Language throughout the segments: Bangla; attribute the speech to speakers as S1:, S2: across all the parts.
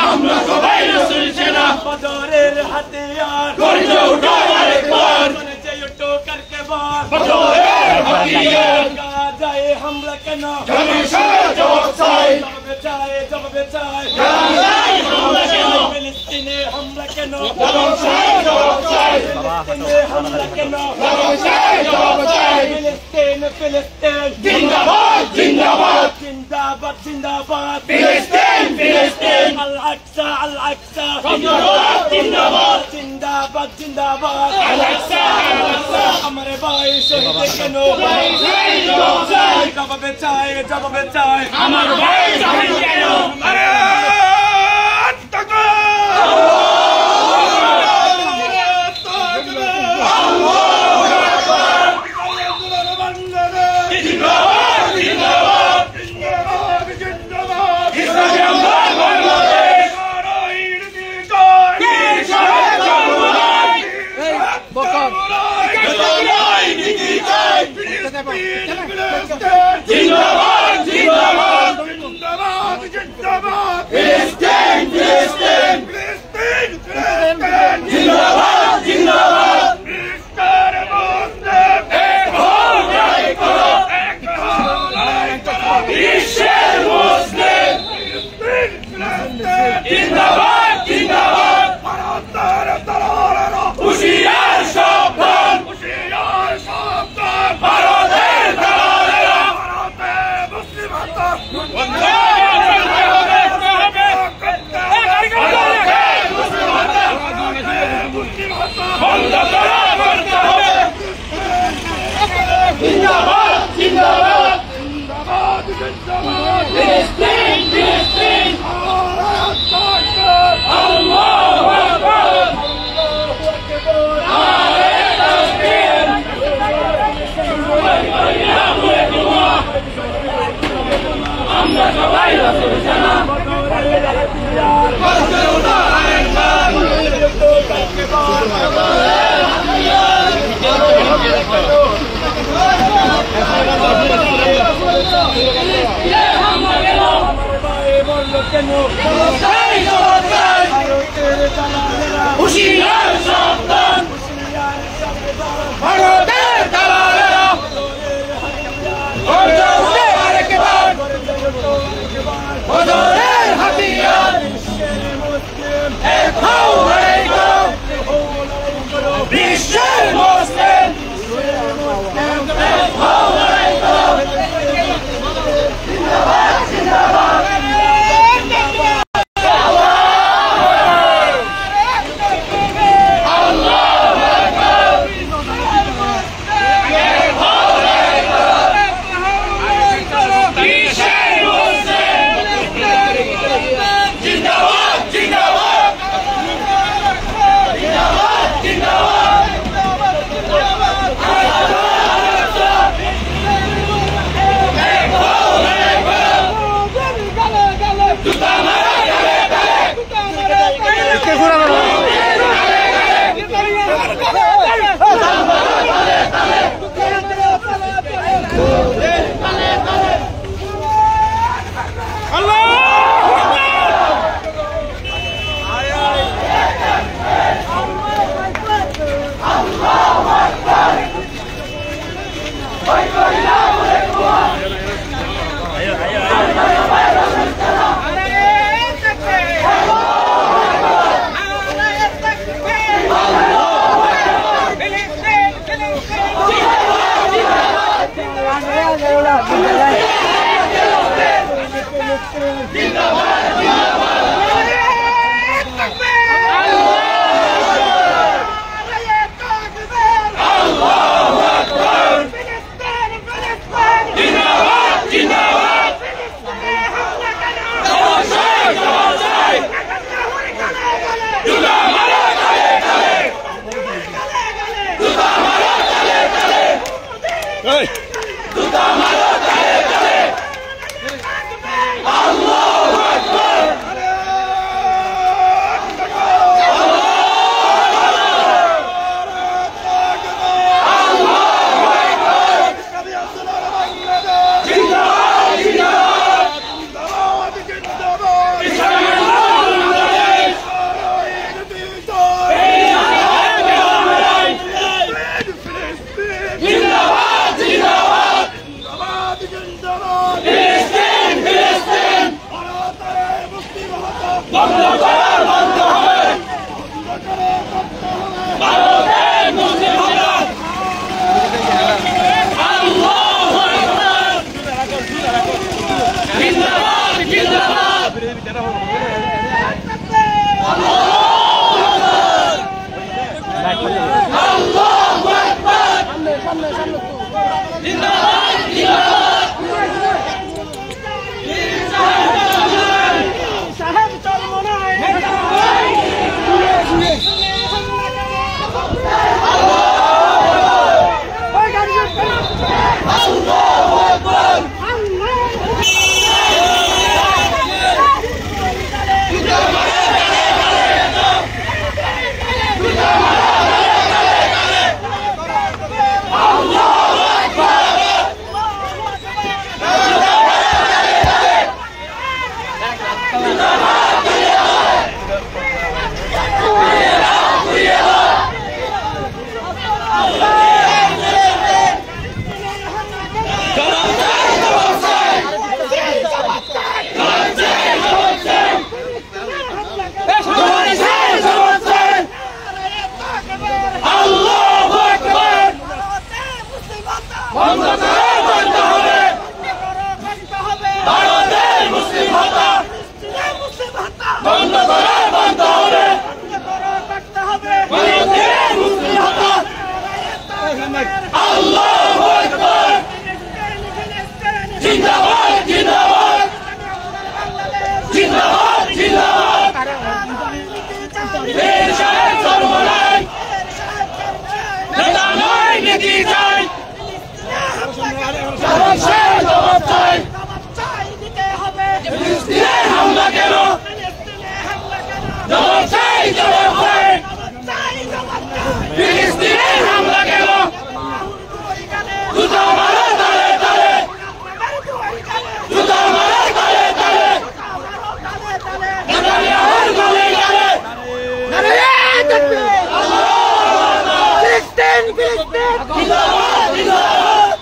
S1: আমরা সবাই রাসূল সেনা বদরের হাতিয়ার গর্জে উঠো আরেকবার চলে উঠো করকে বার বদরের হাতিয়ার যায় হামলা কেন হমেশা জবাব চাই জবাব চাই যায় হামলা কেন ফিলিস্তিনে হামলা কেন জবাব চাই ফিলিস্তিনে হামলা কেন জবাব চাই ফিলিস্তিন জিন্দাবাদ জিন্দাবাদ জিন্দাবাদ জিন্দাবাদ ফিলিস্তিন ফিলিস্তিন আল আকসা জিন্দাবাদ জিন্দাবাদ জিন্দাবাদ জিন্দাবাদ আল আকসা আমার ভাই শহীদ কেন জবাব চাই আমার ভাই শহীদ কেন আরে জিন্দাবাদ জিন্দাবাদ জিন্দাবাদ জিন্দাবাদ ফিলিস্তিন ফিলিস্তিন ফিলিস্তিন ফিলিস্তিন জিন্দাবাদ জিন্দাবাদ মিস্টার মুসলিম এক হও জয় করো এক হও জয় করো বিশ্বের মুসলিম ফিলিস্তিন ফিলিস্তিন জিন্দাবাদ জিন্দাবাদ ভারতের তলোয়ার হুঁশিয়ার সাবধান হুঁশিয়ার সাবধান ভারতের তলোয়ার ভারতে মুসলিম আতঙ্ক বন্ধ করা করতে হবে জিন্দাবাদ জিন্দাবাদ জিন্দাবাদ জিন্দাবাদ ফিলিস্তিন ফিলিস্তিন আল্লাহু আকবার নারে তাকবীর আমরা সবাই রাসূল সেনা হুঁশিয়ার সাবধান ভারতের দালালেরা গর্জে উঠো আরেকবার বদরের হাতিয়ার এক হও লড়াই করো বিশ্বের মুসলিম এক হও লড়াই করো জিন্দাবাদ জিন্দাবাদ Allah আল্লাহু আকবার জিন্দাবাদ জিন্দাবাদ জিন্দাবাদ জিন্দাবাদ দেশের সর্বনাশ নেতা নয় নীতি চাই জবাব চাই ফিলিস্তিনে হামলা কেন জবাব চাই জবাব চাই ফিলিস্তিনে হামলা কেন জুতা মারো তালে তালে জুতা মারো তালে তালে নেতানিয়াহুর গলে গলে নারায়ে তাকবীর ফিলিস্তিন ফিলিস্তিন জিন্দাবাদ জিন্দাবাদ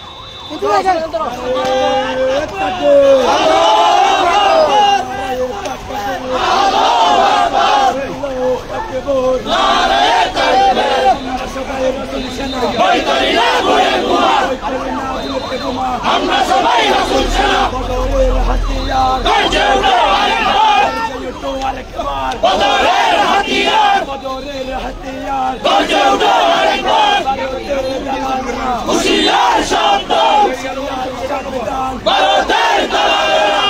S1: আমরা সবাই রাসূল সেনা বদরের হাতিয়ার গর্জে উঠো আরেকবার বদরের হাতিয়ার গর্জে উঠো আরেকবার হুঁশিয়ার সাবধান ভারতের দালালেরা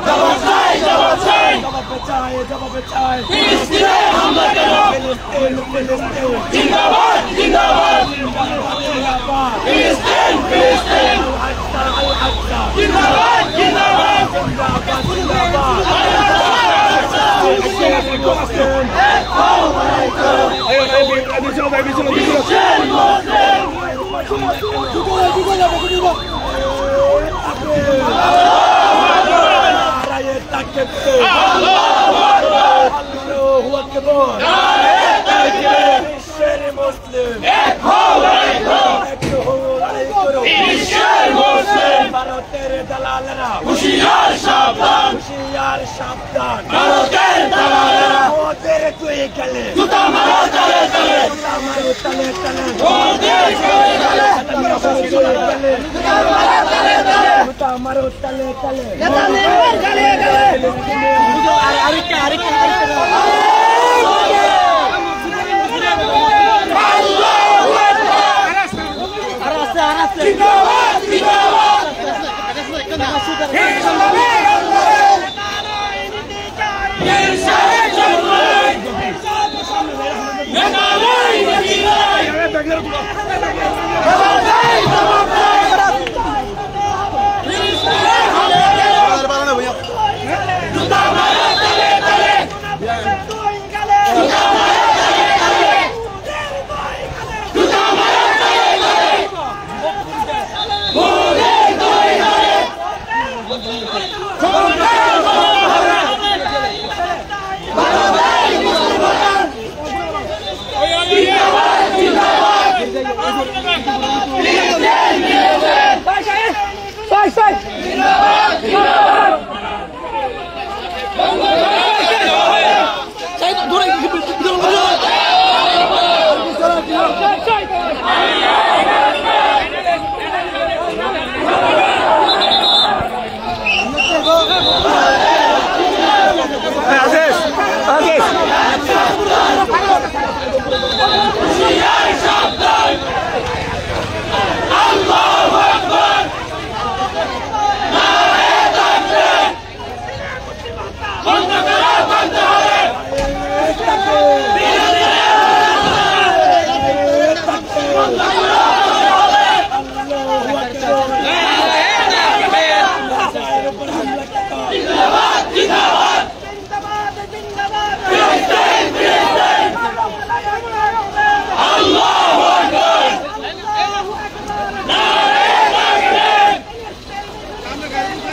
S1: জবাব চাই জবাব চাই ফিলিস্তিনে হামলা কেন জিন্দাবাদ জিন্দাবাদ ফিলিস্তিন ফিলিস্তিন জিন্দাবাদ জিন্দাবাদ হুঁশিয়ার সাবধান ভারতের দালালেরা ওদের তুই গেলে জুতা মারো তালে তালে ওদের তুই গেলে জুতা মারো তালে তালে নেতানিয়াহুর গলে গলে আরেকটা আল্লাহু আকবার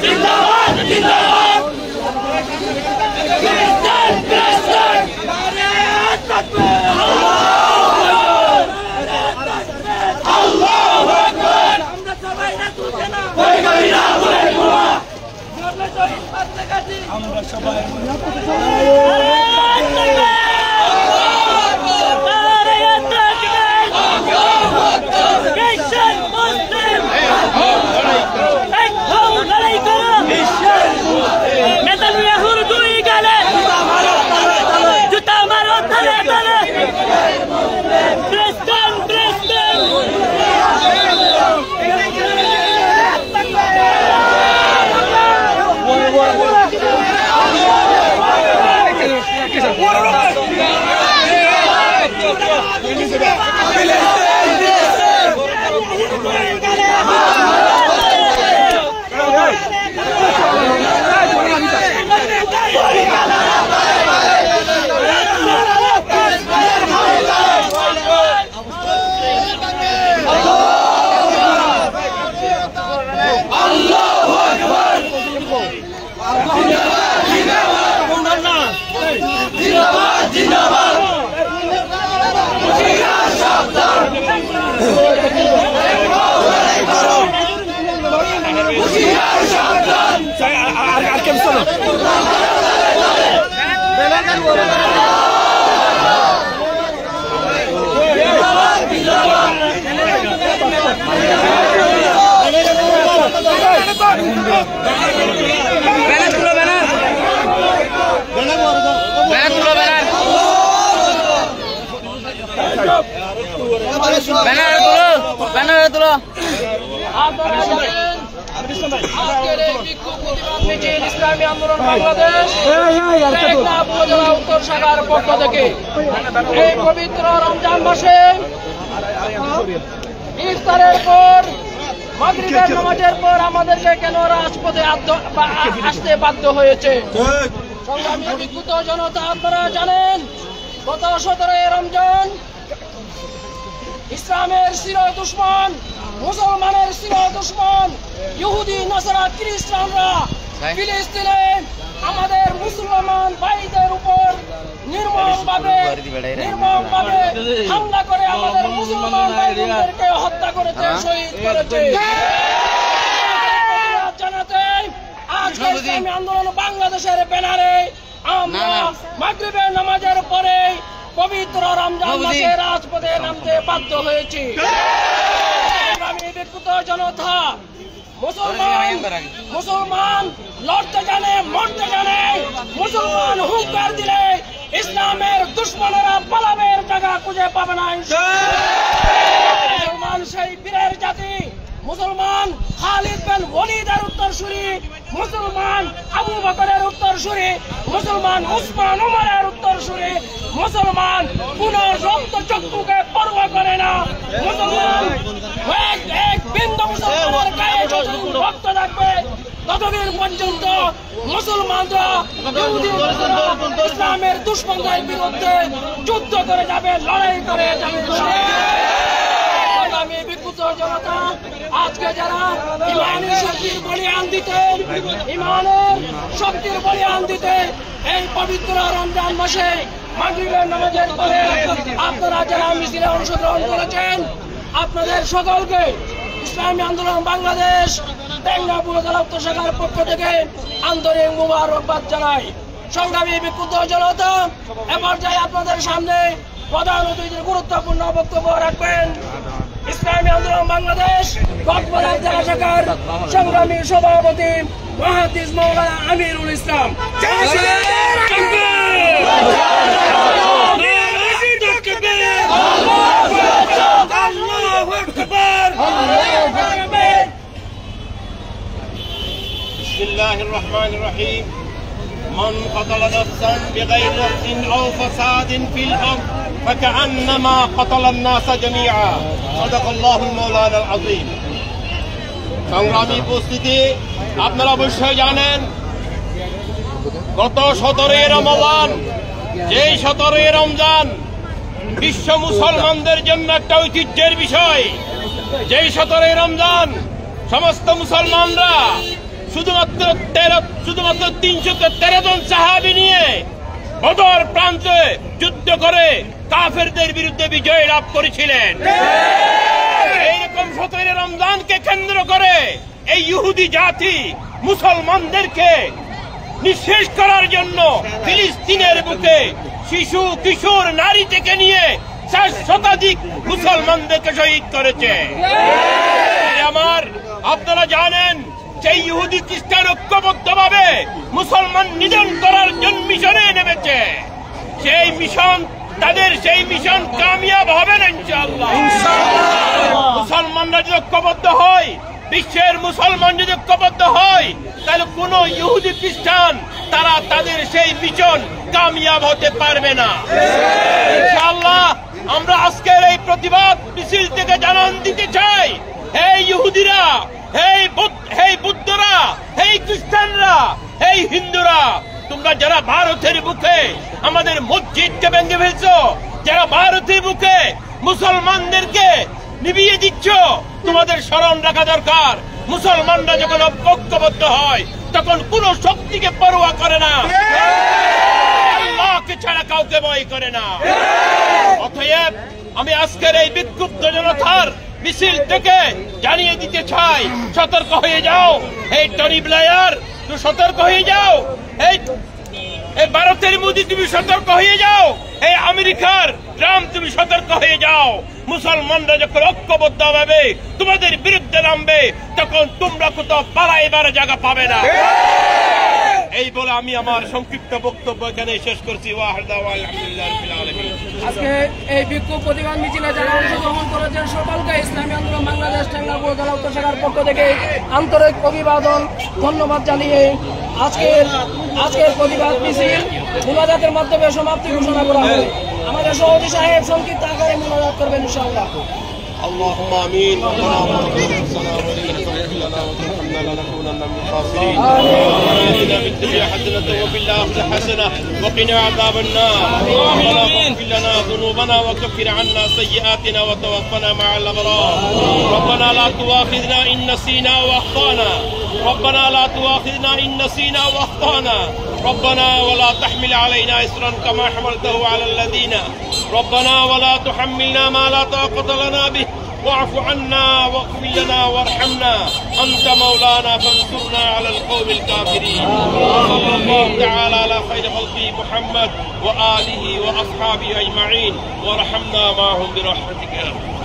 S1: জিন্দাবাদ জিন্দাবাদ
S2: ইসলামী আন্দোলন বাংলাদেশ উত্তর শাখার পক্ষ থেকে এই পবিত্র রমজান মাসে ইফতারের পর মাগরিবের নামাজের পর আমাদেরকে কেন রাজপথে আসতে বাধ্য হয়েছে? সংগ্রামী বিক্ষুব্ধ জনতা, আপনারা জানেন গত 17 রমজান ইসলামের চির দুশমন, মুসলমানের চির দুশমন ইহুদি নাসারা খ্রিস্টানরা ফিলিস্তিনে আমাদের মুসলমান ভাইদের উপর নির্মমভাবে হামলা করে আমাদের মুসলমান ভাইদেরকে হত্যা করেছে, শহীদ করেছে। জানাতে আজকে ইসলামী আন্দোলন বাংলাদেশের ব্যানারে আমরা মাগরিবের নামাজের পরে পবিত্র রমজান মাসে রাজপথে নামতে বাধ্য হয়েছি। আমি বিক্ষুব্ধ জনতা, মুসলমান লড়তে জানে, মরতে জানে। মুসলমান হুঙ্কার দিলে ইসলামের দুশ্মনেরা পালাবের জায়গা খুঁজে পাবে না। মুসলমান সেই বীরের জাতি, মুসলমান খালিদ বিন ওয়ালিদের উত্তরসূরি, মুসলমান আবু বকরের উত্তরসূরি, মুসলমান উসমান উমরের উত্তরসূরি, মুসলমান কোন রক্ত চক্ষুকে পরোয়া করে না। মুসলমান এক বিন্দু মুসলমানের গায়ে যতদিন রক্ত থাকবে ততদিন পর্যন্ত মুসলমানরা ইসলামের দুশমনদের বিরুদ্ধে যুদ্ধ করে যাবে, লড়াই করে যাবে। আমি বিক্ষুব্ধ জনতা, আজকে যারা ইমানের শক্তির বলিয়ান দিতে, ইমানের শক্তির বলিয়ান দিতে এই পবিত্র রমজান মাসে মাগরিবের নামাজের পরে আপনারা যারা মিছিলে অংশগ্রহণ করেছেন, আপনাদের সকলকে ইসলামী আন্দোলন বাংলাদেশ টেঙ্গা উপজেলা উত্তর শাখার পক্ষ থেকে আন্তরিক মুবারকবাদ জানাই। সংগ্রামী বিক্ষুব্ধ জনতা, এবার যাই আপনাদের সামনে প্রধান অতিথির গুরুত্বপূর্ণ বক্তব্য রাখবেন ইসলামী আন্দোলন বাংলাদেশ কক্সবাজার জেলা শাখার সংগ্রামী সভাপতি মুহাদ্দিস মাওলানা আমিরুল ইসলাম।
S3: বিসমিল্লাহির রহমানির রহিম। من قتل نفسا بغير نفس أو فساد في الأرض فكأنما قتل الناس جميعا صدق الله المولانا العظيم। সংগ্রামী উপস্থিতি, আপনারা অবশ্যই জানেন গত 17 রমজান, যেই 17 রমজান বিশ্ব মুসলমানদের জন্য একটা ঐতিহ্যের বিষয়। যেই 17 রমজান সমস্ত মুসলমানরা শুধুমাত্র 313 জন সাহাবী নিয়ে বদর প্রান্তে যুদ্ধ করে কাফেরদের বিরুদ্ধে বিজয় লাভ করেছিলেন। এইরকম 17 রমজানকে কেন্দ্র করে এই ইহুদি জাতি মুসলমানদেরকে নিঃশেষ করার জন্য ফিলিস্তিনের বুকে শিশু, কিশোর, নারী থেকে নিয়ে 4 শতাধিক মুসলমানদেরকে শহীদ করেছে। আমার আপনারা জানেন সেই ইহুদি খ্রিস্টান ঐক্যবদ্ধভাবে মুসলমান নিধন করার জন্য মিশনে নেমেছে। সেই মিশন, তাদের সেই মিশন কামিয়াব হবে না ইনশাআল্লাহ। মুসলমানরা যদি ঐক্যবদ্ধ হয়, বিশ্বের মুসলমান যদি ঐক্যবদ্ধ হয়, তাহলে কোন ইহুদি খ্রিস্টান তারা তাদের সেই মিশন কামিয়াব হতে পারবে না ইনশাআল্লাহ। আমরা আজকের এই প্রতিবাদ মিছিল থেকে জানান দিতে চাই, এই ইহুদিরা, এই বুদ্ধরা, এই খ্রিস্টানরা, এই হিন্দুরা, তোমরা যারা ভারতের বুকে আমাদের মসজিদকে ভেঙে ফেলছো, যারা ভারতের বুকে মুসলমানদেরকে নিভিয়ে দিচ্ছ, তোমাদের স্মরণ রাখা দরকার মুসলমানরা যখন ঐক্যবদ্ধ হয় তখন কোন শক্তিকে পরোয়া করে না, আল্লাহকে ছাড়া কাউকে ভয় করে না। অতএব আমি আজকের এই বিক্ষুব্ধ জনতার মিছিল থেকে জানিয়ে দিতে চাই, সতর্ক হয়ে যাও। এই টনি ব্লেয়ার, তুমি সতর্ক হয়ে যাও। এই ভারতের মোদী, তুমি সতর্ক হয়ে যাও। এই আমেরিকার ট্রাম্প, তুমি সতর্ক হয়ে যাও। মুসলমানরা যখন ঐক্যবদ্ধ হবে তোমাদের বিরুদ্ধে নামবে, তখন তোমরা কোথাও পালাইবার জায়গা পাবে না। এই বলে আমি আমার সংক্ষিপ্ত বক্তব্য এখানে শেষ করছি।
S2: আজকে এই বিক্ষোভ প্রতিবাদ মিছিলে যারা অংশগ্রহণ করেছে উপস্থিত সকলকে ইসলামী আন্দোলন বাংলাদেশ টাঙ্গাইল উপজেলা উত্তর শাখার পক্ষ থেকে আন্তরিক অভিবাদন ধন্যবাদ জানিয়ে আজকের প্রতিবাদ মিছিল মোনাজাতের মাধ্যমে সমাপ্তি ঘোষণা করা হবে। আমাদের সভাপতি সাহেব সংক্ষিপ্ত আকারে মোনাজাত করবেন ইনশাআল্লাহ।
S3: اللهم امين. ربنا ظلمنا وترحمنا وترحمنا لنكونن من الخاسرين. آتنا في الدنيا حسنة وفي الآخرة حسنة وقنا عذاب النار. ربنا اغفر لنا ذنوبنا وكفر عنا سيئاتنا وتوفنا مع الأبرار. ربنا لا تؤاخذنا إن نسينا وأخطأنا. ربنا لا تؤاخذنا إن نسينا وأخطأنا. ربنا ولا تحمل علينا إصرا كما حملته على الذين. ربنا ولا تحملنا ما لا طاقة لنا به. واعف عنا واغفر لنا وارحمنا أنت مولانا فانصرنا على القوم الكافرين. صلى الله تعالى على خير خلقه محمد وآله وأصحابه أجمعين وارحمنا معهم برحمتك يا رب.